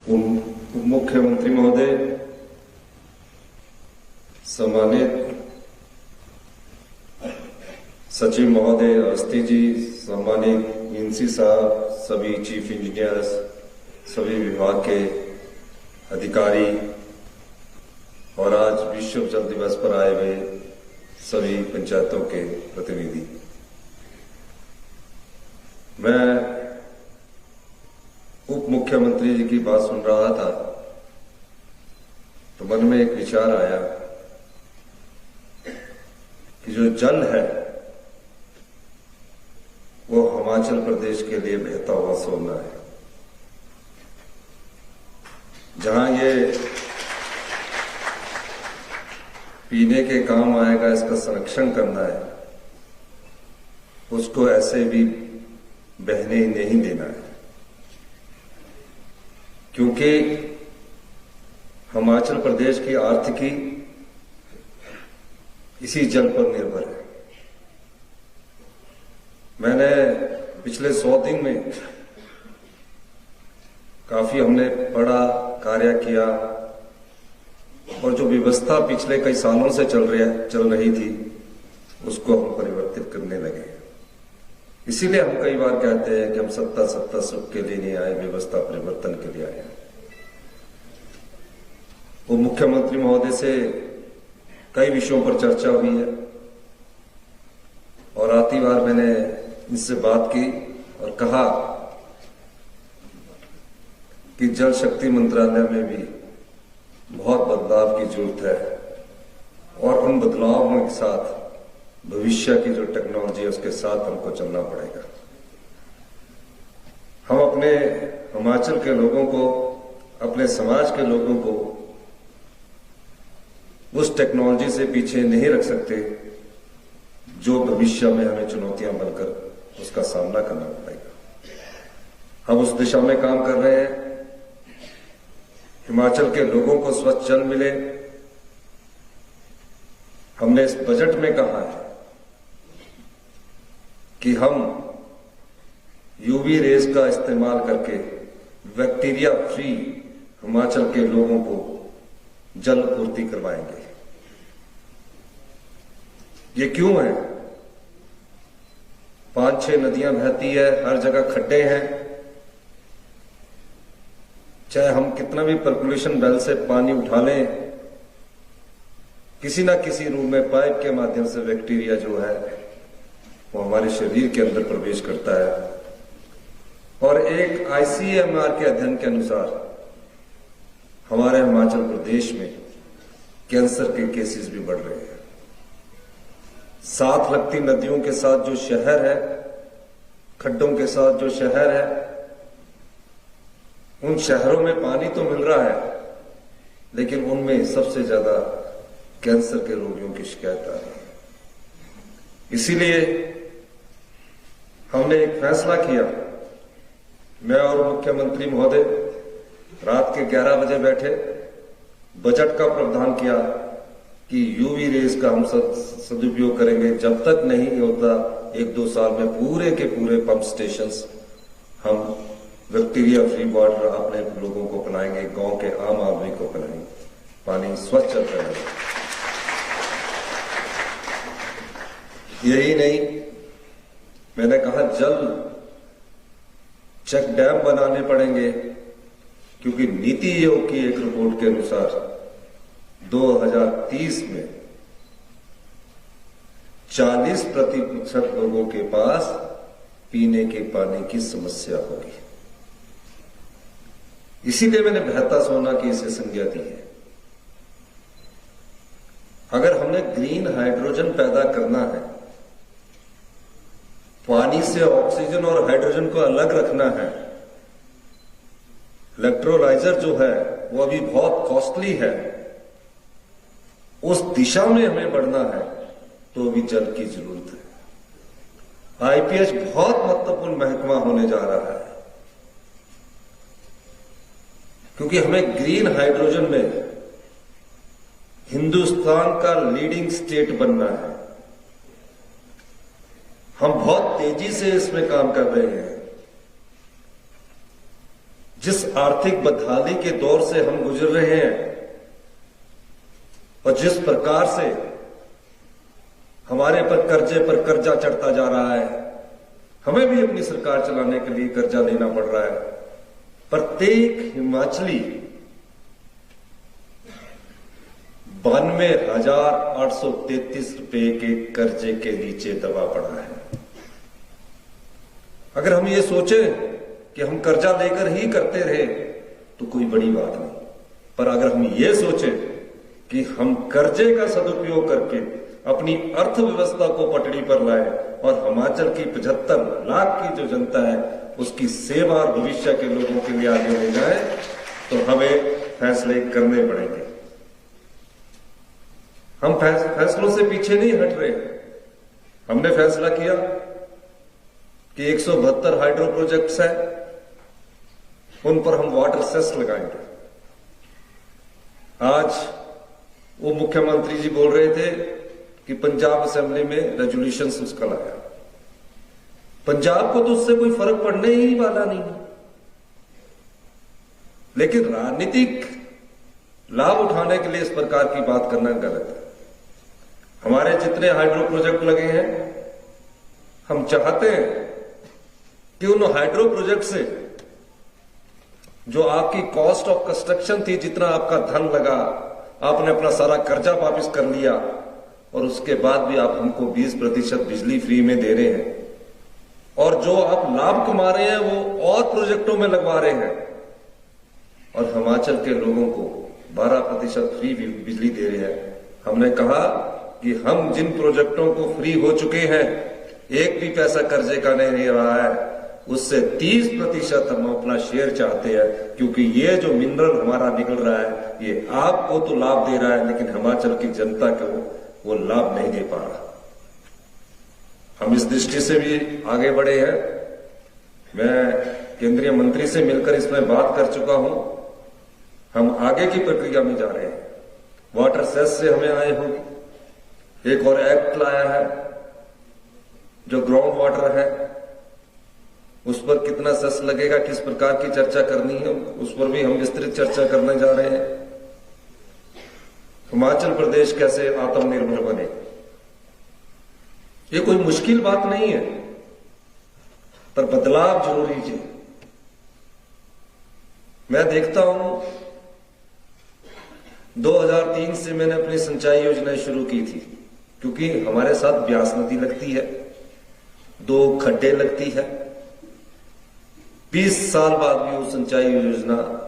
उप मुख्यमंत्री महोदय, सम्मानित सचिव महोदय अवस्थी जी, सम्मानित इंसी साहब, सभी चीफ इंजीनियर्स, सभी विभाग के अधिकारी और आज विश्व जल दिवस पर आए हुए सभी पंचायतों के प्रतिनिधि, मैं उप मुख्यमंत्री जी की बात सुन रहा था तो मन में एक विचार आया कि जो जल है वो हिमाचल प्रदेश के लिए बहता हुआ सोना है। जहां ये पीने के काम आएगा, इसका संरक्षण करना है, उसको ऐसे भी बहने नहीं देना है, क्योंकि हिमाचल प्रदेश की आर्थिकी इसी जल पर निर्भर है। मैंने पिछले 100 दिन में काफी हमने पढ़ा, कार्य किया और जो व्यवस्था पिछले कई सालों से चल रही थी उसको हम परिवर्तित करने लगे। इसीलिए हम कई बार कहते हैं कि हम सत्ता सुख के लिए नहीं आए, व्यवस्था परिवर्तन के लिए आए। वो मुख्यमंत्री महोदय से कई विषयों पर चर्चा हुई है और आती बार मैंने इनसे बात की और कहा कि जल शक्ति मंत्रालय में भी बहुत बदलाव की जरूरत है और उन बदलावों के साथ भविष्य की जो टेक्नोलॉजी है उसके साथ हमको चलना पड़ेगा। हम अपने हिमाचल के लोगों को, अपने समाज के लोगों को उस टेक्नोलॉजी से पीछे नहीं रख सकते जो भविष्य में हमें चुनौतियां बनकर उसका सामना करना पड़ेगा। हम उस दिशा में काम कर रहे हैं। हिमाचल के लोगों को स्वच्छ जल मिले। हमने इस बजट में कहा है कि हम यूवी रेज का इस्तेमाल करके बैक्टीरिया फ्री हिमाचल के लोगों को जल पूर्ति करवाएंगे। ये क्यों है? 5-6 नदियां बहती है, हर जगह खड्डे हैं। चाहे हम कितना भी पर्कुलेशन बेल से पानी उठा लें, किसी ना किसी रूप में पाइप के माध्यम से बैक्टीरिया जो है वो हमारे शरीर के अंदर प्रवेश करता है। और एक आईसीएमआर के अध्ययन के अनुसार हमारे हिमाचल प्रदेश में कैंसर के केसेस भी बढ़ रहे हैं। साथ लगती नदियों के साथ जो शहर है, खड्डों के साथ जो शहर है, उन शहरों में पानी तो मिल रहा है लेकिन उनमें सबसे ज्यादा कैंसर के रोगियों की शिकायत आ रही है। इसीलिए हमने एक फैसला किया, मैं और मुख्यमंत्री महोदय रात के 11 बजे बैठे, बजट का प्रावधान किया कि यूवी रेज का हम सदुपयोग करेंगे। जब तक नहीं होता 1-2 साल में पूरे के पूरे पंप स्टेशंस हम बैक्टीरिया फ्री वाटर अपने लोगों को पिलाएंगे, गांव के आम आदमी को पिलाएंगे, पानी स्वच्छ चलता है। यही नहीं, मैंने कहा जल चेक डैम बनाने पड़ेंगे, क्योंकि नीति आयोग की एक रिपोर्ट के अनुसार 2030 में 40% लोगों के पास पीने के पानी की समस्या होगी। इसीलिए मैंने बहता सोना की इसे संज्ञा दी है। अगर हमने ग्रीन हाइड्रोजन पैदा करना है, पानी से ऑक्सीजन और हाइड्रोजन को अलग रखना है, इलेक्ट्रोलाइजर जो है वो अभी बहुत कॉस्टली है, उस दिशा में हमें बढ़ना है तो अभी जल की जरूरत है। आईपीएच बहुत महत्वपूर्ण महकमा होने जा रहा है, क्योंकि हमें ग्रीन हाइड्रोजन में हिंदुस्तान का लीडिंग स्टेट बनना है। हम बहुत तेजी से इसमें काम कर रहे हैं। जिस आर्थिक बदहाली के दौर से हम गुजर रहे हैं और जिस प्रकार से हमारे पर कर्जा चढ़ता जा रहा है, हमें भी अपनी सरकार चलाने के लिए कर्जा लेना पड़ रहा है। प्रत्येक हिमाचली 92,833 रुपए के कर्जे के नीचे दबा पड़ा है। अगर हम ये सोचें कि हम कर्जा लेकर ही करते रहे तो कोई बड़ी बात नहीं, पर अगर हम ये सोचें कि हम कर्जे का सदुपयोग करके अपनी अर्थव्यवस्था को पटड़ी पर लाए और हिमाचल की 75 लाख की जो जनता है उसकी सेवा और भविष्य के लोगों के लिए आगे ले जाए, तो हमें फैसले करने पड़ेंगे। हम फैसलों से पीछे नहीं हट रहे। हमने फैसला किया कि 172 हाइड्रो प्रोजेक्ट्स हैं, उन पर हम वाटर सेस लगाएंगे। आज वो मुख्यमंत्री जी बोल रहे थे कि पंजाब असेंबली में रेजोल्यूशन उसका लाया। पंजाब को तो उससे कोई फर्क पड़ने ही वाला नहीं, लेकिन राजनीतिक लाभ उठाने के लिए इस प्रकार की बात करना गलत है। हमारे जितने हाइड्रो प्रोजेक्ट लगे हैं, हम चाहते हैं कि उन हाइड्रो प्रोजेक्ट से जो आपकी कॉस्ट ऑफ कंस्ट्रक्शन थी, जितना आपका धन लगा, आपने अपना सारा कर्जा वापस कर लिया और उसके बाद भी आप हमको 20% बिजली फ्री में दे रहे हैं, और जो आप लाभ कमा रहे हैं वो और प्रोजेक्टों में लगवा रहे हैं, और हिमाचल के लोगों को 12% फ्री बिजली दे रहे हैं। हमने कहा कि हम जिन प्रोजेक्टों को फ्री हो चुके हैं, एक भी पैसा कर्जे का नहीं रहा है, उससे 30% हम अपना शेयर चाहते हैं, क्योंकि ये जो मिनरल हमारा निकल रहा है ये आपको तो लाभ दे रहा है, लेकिन हिमाचल की जनता को वो लाभ नहीं दे पा रहा। हम इस दृष्टि से भी आगे बढ़े हैं। मैं केंद्रीय मंत्री से मिलकर इसमें बात कर चुका हूं। हम आगे की प्रक्रिया में जा रहे हैं। वाटर सेस से हमें आए हो, एक और एक्ट लाया है जो ग्राउंड वाटर है, उस पर कितना सेस लगेगा, किस प्रकार की चर्चा करनी है, उस पर भी हम विस्तृत चर्चा करने जा रहे हैं। हिमाचल प्रदेश कैसे आत्मनिर्भर बने, ये कोई मुश्किल बात नहीं है, पर बदलाव जरूरी है। मैं देखता हूं 2003 से मैंने अपनी सिंचाई योजनाएं शुरू की थी, क्योंकि हमारे साथ ब्यास नदी लगती है, 2 खड्डे लगती है। 20 साल बाद भी वो सिंचाई योजना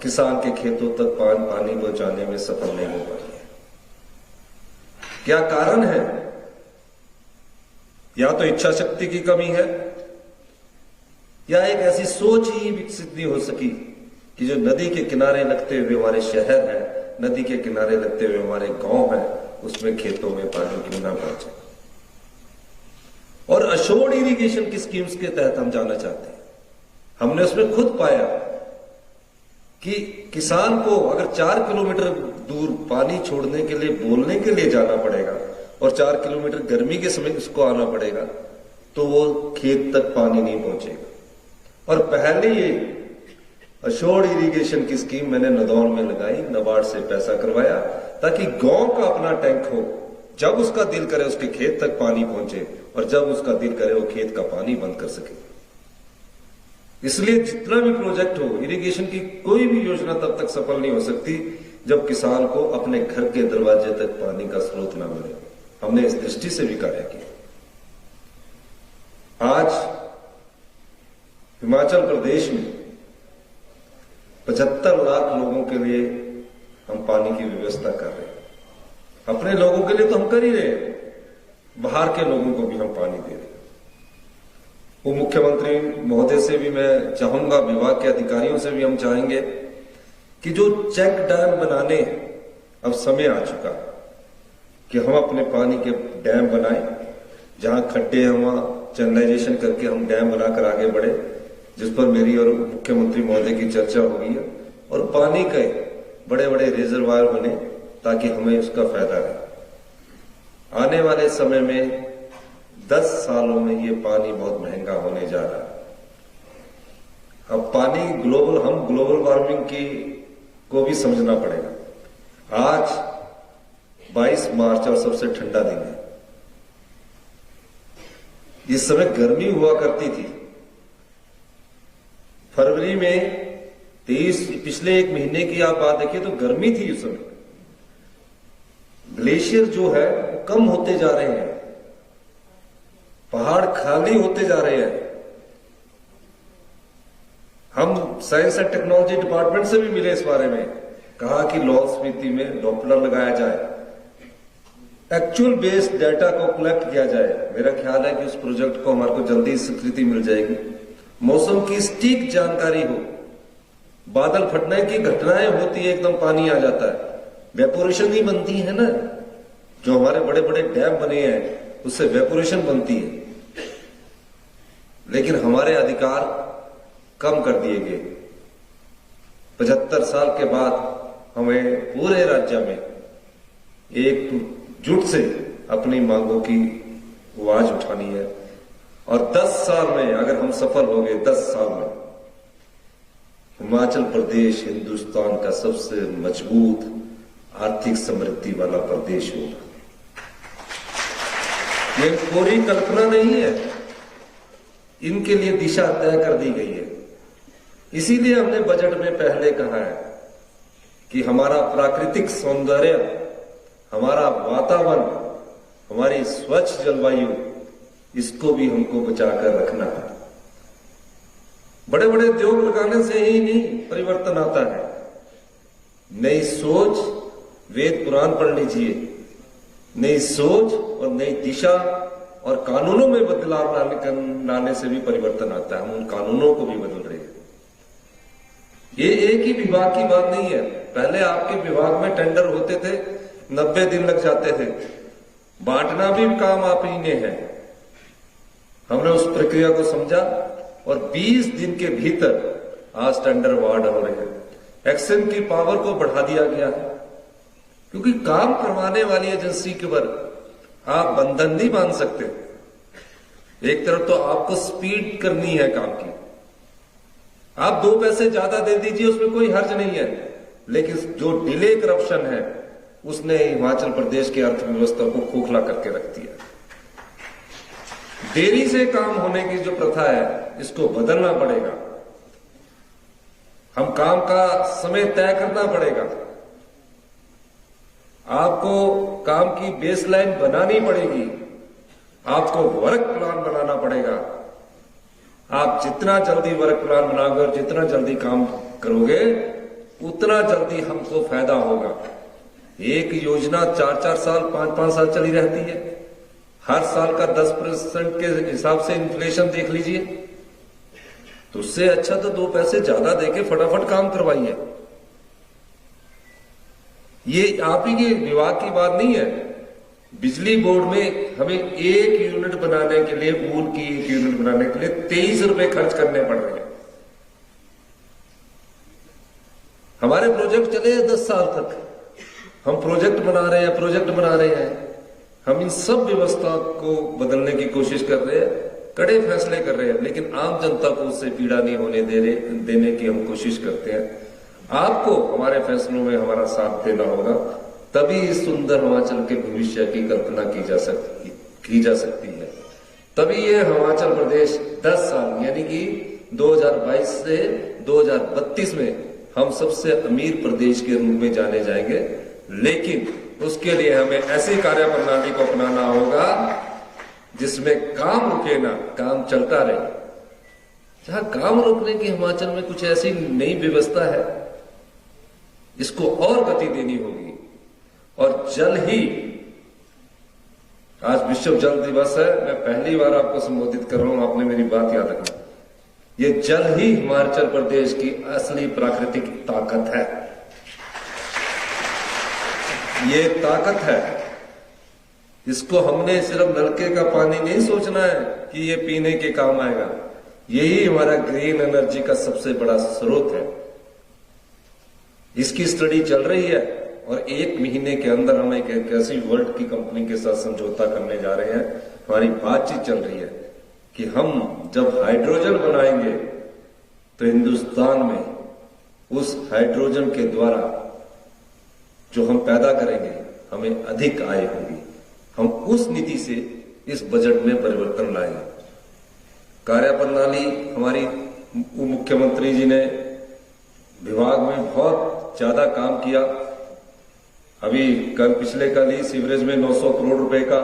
किसान के खेतों तक पानी पहुंचाने में सफल नहीं हो पाई है। क्या कारण है? या तो इच्छा शक्ति की कमी है, या एक ऐसी सोच ही विकसित नहीं हो सकी कि जो नदी के किनारे लगते हुए हमारे शहर है, नदी के किनारे लगते हुए हमारे गांव है, उसमें खेतों में पानी क्यों ना पहुंचे। और अशोर्ड इरिगेशन की स्कीम्स के तहत हम जाना चाहते हैं। हमने उसमें खुद पाया कि किसान को अगर 4 किलोमीटर दूर पानी छोड़ने के लिए बोलने के लिए जाना पड़ेगा और 4 किलोमीटर गर्मी के समय उसको आना पड़ेगा, तो वो खेत तक पानी नहीं पहुंचेगा। और पहले ये अशोर्ड इरिगेशन की स्कीम मैंने नदौर में लगाई, नाबार्ड से पैसा करवाया, ताकि गांव का अपना टैंक हो, जब उसका दिल करे उसके खेत तक पानी पहुंचे, और जब उसका दिल करे वो खेत का पानी बंद कर सके। इसलिए जितना भी प्रोजेक्ट हो, इरिगेशन की कोई भी योजना तब तक सफल नहीं हो सकती जब किसान को अपने घर के दरवाजे तक पानी का स्रोत ना मिले। हमने इस दृष्टि से भी कार्य किया। आज हिमाचल प्रदेश में 75 लाख लोगों के लिए हम पानी की व्यवस्था कर रहे हैं। अपने लोगों के लिए तो हम कर ही रहे हैं, बाहर के लोगों को भी हम पानी दे रहे हैं। वो मुख्यमंत्री महोदय से भी मैं चाहूंगा, विभाग के अधिकारियों से भी हम चाहेंगे कि जो चेक डैम बनाने, अब समय आ चुका कि हम अपने पानी के डैम बनाएं, जहां खड्डे हैं वहां चैनलाइजेशन करके हम डैम बनाकर आगे बढ़े, जिस पर मेरी और मुख्यमंत्री महोदय की चर्चा हो गई है, और पानी के बड़े बड़े रिजर्वायर बने ताकि हमें उसका फायदा रहे। आने वाले समय में 10 सालों में ये पानी बहुत महंगा होने जा रहा है। अब पानी हम ग्लोबल वार्मिंग की को भी समझना पड़ेगा। आज 22 मार्च और सबसे ठंडा दिन है। इस समय गर्मी हुआ करती थी। फरवरी में 23 पिछले एक महीने की आप बात देखिए तो गर्मी थी उस समय। ग्लेशियर जो है वो कम होते जा रहे हैं, पहाड़ खाली होते जा रहे हैं। हम साइंस एंड टेक्नोलॉजी डिपार्टमेंट से भी मिले इस बारे में, कहा कि लाहौल स्पीति में डॉपलर लगाया जाए, एक्चुअल बेस्ड डाटा को कलेक्ट किया जाए। मेरा ख्याल है कि उस प्रोजेक्ट को हमारे को जल्दी स्वीकृति मिल जाएगी। मौसम की सटीक जानकारी हो, बादल फटने की घटनाएं होती है, एकदम पानी आ जाता है, वेपोरेशन ही बनती है ना, जो हमारे बड़े बड़े डैम बने हैं उससे वेपोरेशन बनती है। लेकिन हमारे अधिकार कम कर दिए गए। 75 साल के बाद हमें पूरे राज्य में एकजुट से अपनी मांगों की आवाज उठानी है। और 10 साल में अगर हम सफल हो गए, 10 साल में हिमाचल प्रदेश हिंदुस्तान का सबसे मजबूत आर्थिक समृद्धि वाला प्रदेश होगा। ये पूरी कल्पना नहीं है, इनके लिए दिशा तय कर दी गई है। इसीलिए हमने बजट में पहले कहा है कि हमारा प्राकृतिक सौंदर्य, हमारा वातावरण, हमारी स्वच्छ जलवायु, इसको भी हमको बचाकर रखना है। बड़े बड़े उद्योग लगाने से ही नहीं परिवर्तन आता है। नई सोच, वेद पुराण पढ़ लीजिए, नई सोच और नई दिशा और कानूनों में बदलाव लाने से भी परिवर्तन आता है। हम उन कानूनों को भी बदल रहे हैं। ये एक ही विभाग की बात नहीं है। पहले आपके विभाग में टेंडर होते थे, 90 दिन लग जाते थे, बांटना भी काम आप ही ने है। हमने उस प्रक्रिया को समझा और 20 दिन के भीतर आज टेंडर अवार्ड हो रहे हैं। एक्शन की पावर को बढ़ा दिया गया है, क्योंकि काम करवाने वाली एजेंसी के ऊपर आप बंधन नहीं बांध सकते। एक तरफ तो आपको स्पीड करनी है काम की, आप 2 पैसे ज्यादा दे दीजिए, उसमें कोई हर्ज नहीं है। लेकिन जो डिले करप्शन है उसने हिमाचल प्रदेश की अर्थव्यवस्था को खोखला करके रख दिया। देरी से काम होने की जो प्रथा है इसको बदलना पड़ेगा। हम काम का समय तय करना पड़ेगा। आपको काम की बेसलाइन बनानी पड़ेगी, आपको वर्क प्लान बनाना पड़ेगा। आप जितना जल्दी वर्क प्लान बनाओगे और जितना जल्दी काम करोगे उतना जल्दी हमको फायदा होगा। एक योजना 4-4 साल 5-5 साल चली रहती है। हर साल का 10% के हिसाब से इन्फ्लेशन देख लीजिए, तो उससे अच्छा तो 2 पैसे ज्यादा देके फटाफट काम करवाइए। ये आप ही के विभाग की बात नहीं है। बिजली बोर्ड में हमें 1 यूनिट बनाने के लिए, वूल की 1 यूनिट बनाने के लिए 23 रुपए खर्च करने पड़ रहे हैं। हमारे प्रोजेक्ट चले 10 साल तक, हम प्रोजेक्ट बना रहे हैं। हम इन सब व्यवस्था को बदलने की कोशिश कर रहे हैं, कड़े फैसले कर रहे हैं, लेकिन आम जनता को उससे पीड़ा नहीं होने देने की हम कोशिश करते हैं। आपको हमारे फैसलों में हमारा साथ देना होगा, तभी इस सुंदर हिमाचल के भविष्य की कल्पना की जा सकती है। तभी ये हिमाचल प्रदेश 10 साल यानी कि 2022 से 2032 में हम सबसे अमीर प्रदेश के रूप में जाने जाएंगे। लेकिन उसके लिए हमें ऐसी कार्य प्रणाली को अपनाना होगा जिसमें काम रुके ना, काम चलता रहे। जहां काम रोकने की हिमाचल में कुछ ऐसी नई व्यवस्था है, इसको और गति देनी होगी। और जल ही, आज विश्व जल दिवस है, मैं पहली बार आपको संबोधित कर रहा हूं, आपने मेरी बात याद रखना। ये जल ही हिमाचल प्रदेश की असली प्राकृतिक ताकत है। ये ताकत है, इसको हमने सिर्फ नलके का पानी नहीं सोचना है कि ये पीने के काम आएगा। यही हमारा ग्रीन एनर्जी का सबसे बड़ा स्रोत है। इसकी स्टडी चल रही है और 1 महीने के अंदर हम एक ऐसी वर्ल्ड की कंपनी के साथ समझौता करने जा रहे हैं। हमारी बातचीत चल रही है कि हम जब हाइड्रोजन बनाएंगे तो हिंदुस्तान में उस हाइड्रोजन के द्वारा जो हम पैदा करेंगे हमें अधिक आय होगी। हम उस नीति से इस बजट में परिवर्तन लाएंगे। कार्यप्रणाली हमारी मुख्यमंत्री जी ने विभाग में बहुत ज्यादा काम किया। अभी कल पिछले कल ही सीवरेज में 900 करोड़ रुपए का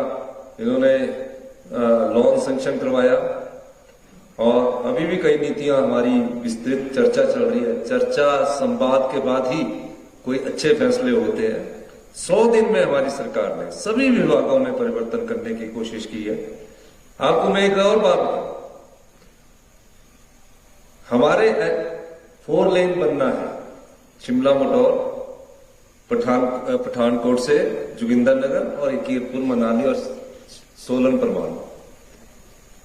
इन्होंने लोन सैंक्शन करवाया और अभी भी कई नीतियां हमारी विस्तृत चर्चा चल रही है। चर्चा संवाद के बाद ही कोई अच्छे फैसले होते हैं। 100 दिन में हमारी सरकार ने सभी विभागों में परिवर्तन करने की कोशिश की है। आपको मैं एक और बात बताऊं, हमारे 4 लेन बनना है शिमला मटौर पठानकोट से जोगिंदरनगर और कीरतपुर मनाली और सोलन परमाणु।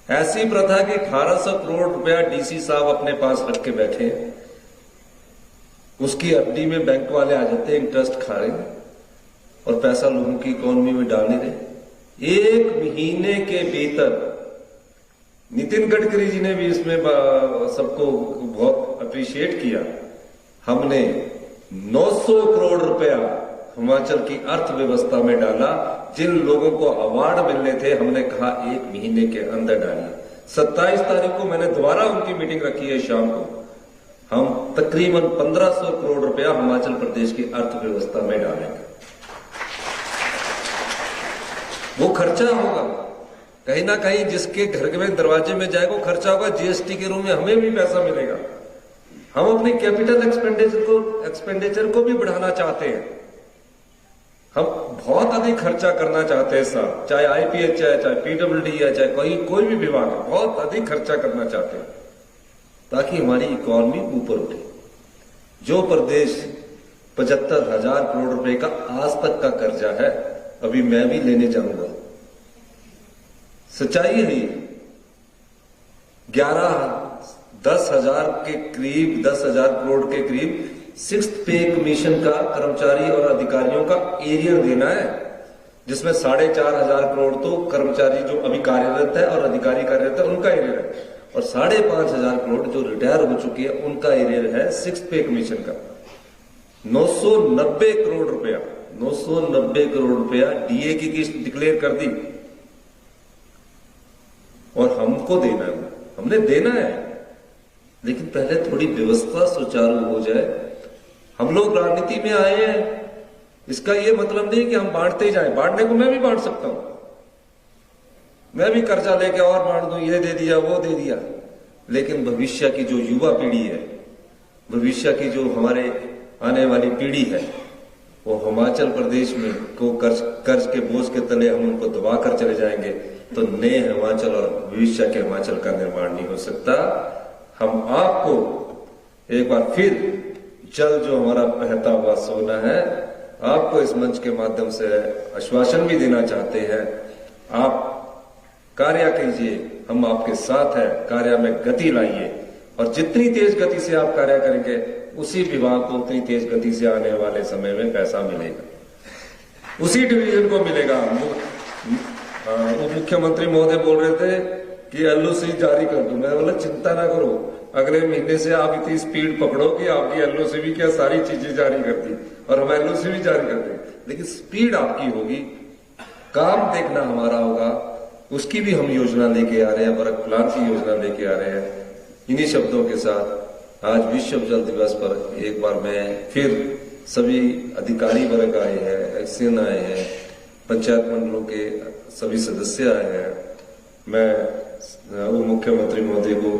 ऐसी प्रथा कि 1800 करोड़ रुपया डीसी साहब अपने पास रख के बैठे हैं, उसकी एफडी में बैंक वाले आ जाते हैं, इंटरेस्ट खा रहे हैं और पैसा लोगों की इकोनॉमी में डाल नहीं रहे। 1 महीने के भीतर नितिन गडकरी जी ने भी इसमें सबको बहुत अप्रिशिएट किया। हमने 900 करोड़ रुपया हिमाचल की अर्थव्यवस्था में डाला। जिन लोगों को अवार्ड मिलने थे हमने कहा 1 महीने के अंदर डालिए। 27 तारीख को मैंने दोबारा उनकी मीटिंग रखी है शाम को। हम तकरीबन 1500 करोड़ रुपया हिमाचल प्रदेश की अर्थव्यवस्था में डालेंगे। वो खर्चा होगा कहीं ना कहीं, जिसके घर में दरवाजे में जाएगा वो खर्चा होगा। जीएसटी के रूप में हमें भी पैसा मिलेगा। हम अपने कैपिटल एक्सपेंडिचर को भी बढ़ाना चाहते हैं। हम बहुत अधिक खर्चा करना चाहते हैं साहब, चाहे आईपीएच है, चाहे पीडब्ल्यूडी है, चाहे कोई भी विभाग है, बहुत अधिक खर्चा करना चाहते हैं ताकि हमारी इकोनॉमी ऊपर उठे। जो प्रदेश 75,000 करोड़ रुपए का आज तक का कर्जा है, अभी मैं भी लेने जाऊंगा। सच्चाई है 10,000 के करीब, 10,000 करोड़ के करीब 6th पे कमीशन का कर्मचारी और अधिकारियों का एरियर देना है, जिसमें 4,500 करोड़ तो कर्मचारी जो अभी कार्यरत है और अधिकारी कार्यरत है उनका एरियर है, और 5,500 करोड़ जो रिटायर हो चुकी है उनका एरियर है 6th पे कमीशन का। 990 करोड़ रुपया 990 करोड़ रुपया डीए की किस्त डिक्लेयर कर दी और हमको देना है, हमने देना है। लेकिन पहले थोड़ी व्यवस्था सुचारू हो जाए। हम लोग राजनीति में आए हैं, इसका ये मतलब नहीं कि हम बांटते ही जाएं। बांटने को मैं भी बांट सकता हूं, मैं भी कर्जा लेके और बांट दूं, ये दे दिया वो दे दिया। लेकिन भविष्य की जो युवा पीढ़ी है, भविष्य की जो हमारे आने वाली पीढ़ी है, वो हिमाचल प्रदेश में को कर्ज के बोझ के तले हम उनको दबा कर चले जाएंगे तो नए हिमाचल और भविष्य के हिमाचल का निर्माण नहीं हो सकता। हम आपको एक बार फिर जल जो हमारा बहता हुआ सोना है, आपको इस मंच के माध्यम से आश्वासन भी देना चाहते हैं। आप कार्य कीजिए, हम आपके साथ हैं। कार्य में गति लाइए और जितनी तेज गति से आप कार्य करेंगे उसी विभाग को उतनी तेज गति से आने वाले समय में पैसा मिलेगा, उसी डिवीजन को मिलेगा। वो मुख्यमंत्री महोदय बोल रहे थे कि एलओसी जारी कर दूं। मैं बोला चिंता ना करो, अगले महीने से आप इतनी स्पीड पकड़ो कि आपकी एलओसी भी क्या सारी चीजें जारी कर दी और हम एलओसी भी जारी कर दें। लेकिन स्पीड आपकी होगी, काम देखना हमारा होगा। उसकी भी हम योजना लेके आ रहे हैं, वर्क प्लान की योजना लेके आ रहे हैं। इन्हीं शब्दों के साथ आज विश्व जल दिवस पर एक बार मैं फिर सभी अधिकारी वर्ग आए हैं, एक्सीएन आए हैं, पंचायत मंडलों के सभी सदस्य आए हैं। मैं उप मुख्यमंत्री महोदय को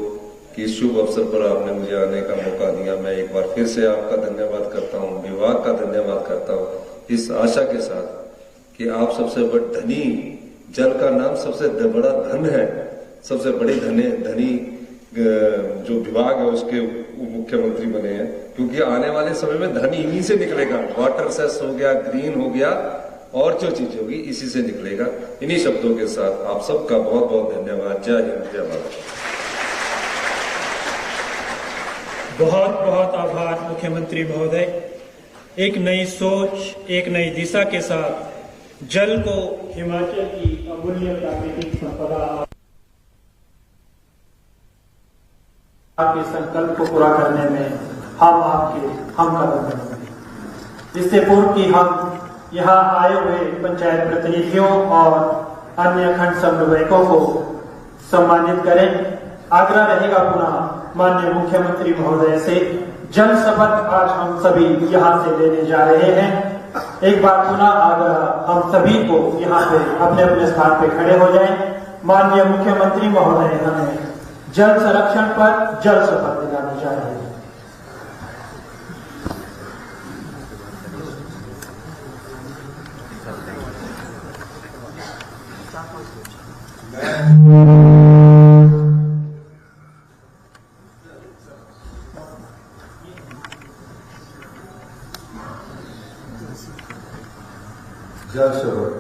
कि इस शुभ अवसर पर आपने मुझे आने का मौका दिया, मैं एक बार फिर से आपका धन्यवाद करता हूं, विभाग का धन्यवाद करता हूं, इस आशा के साथ कि आप सबसे बड़े धनी, जल का नाम सबसे बड़ा धन है, सबसे बड़े धनी जो विभाग है उसके मुख्यमंत्री बने हैं, क्योंकि आने वाले समय में धन इन्हीं से निकलेगा। वाटर सेस हो गया, ग्रीन हो गया और जो चीजें होगी इसी से निकलेगा। इन्हीं शब्दों के साथ आप सबका बहुत बहुत धन्यवाद। जय हिंद, जय भारत। बहुत बहुत आभार मुख्यमंत्री महोदय। एक नई सोच, एक नई दिशा के साथ जल को हिमाचल की अमूल्य प्राकृतिक संपदा आपके संकल्प को पूरा करने में हम आपके हम कदम रहेंगे। इससे पूर्व कि हम यहाँ आए हुए पंचायत प्रतिनिधियों और अन्य खंड समन्वयकों को सम्मानित करें, आग्रह रहेगा पुनः माननीय मुख्यमंत्री महोदय से जल शपथ आज हम सभी यहाँ से लेने जा रहे हैं। एक बार पुनः आग्रह हम सभी को यहाँ पे अपने अपने स्थान पे खड़े हो जाएं। माननीय मुख्यमंत्री महोदय हमें जल संरक्षण पर जल शपथ दिलानी चाहिए। जल शपथ।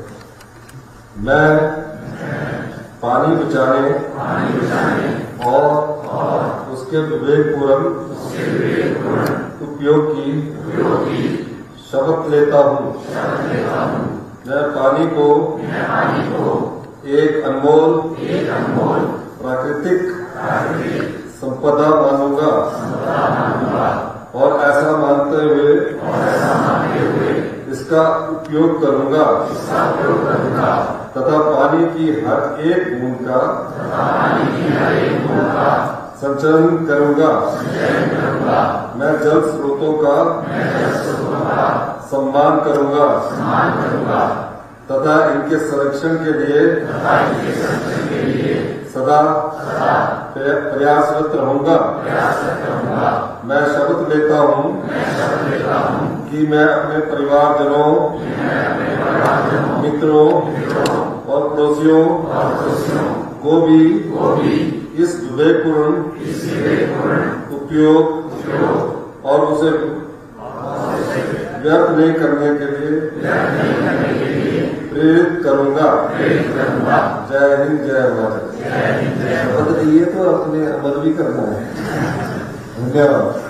मैं पानी बचाने और उसके विवेकपूर्ण उपयोग की शपथ लेता हूँ। मैं पानी को एक अनमोल प्राकृतिक संपदा मानूंगा और ऐसा मानते हुए इसका उपयोग करूंगा तथा पानी की हर एक बूंद का संचरण करूंगा। मैं जल स्रोतों का सम्मान करूंगा तथा इनके संरक्षण के लिए सदा प्रयासरत रहूंगा। मैं शपथ लेता हूँ कि मैं अपने परिवारजनों, मित्रों और पड़ोसियों को भी इस विवेकपूर्ण उपयोग और उसे व्यर्थ नहीं करने के लिए प्रेरित करूंगा। जय हिंद, जय भारत। शपथ लिए तो अपने अमल भी करना है। धन्यवाद।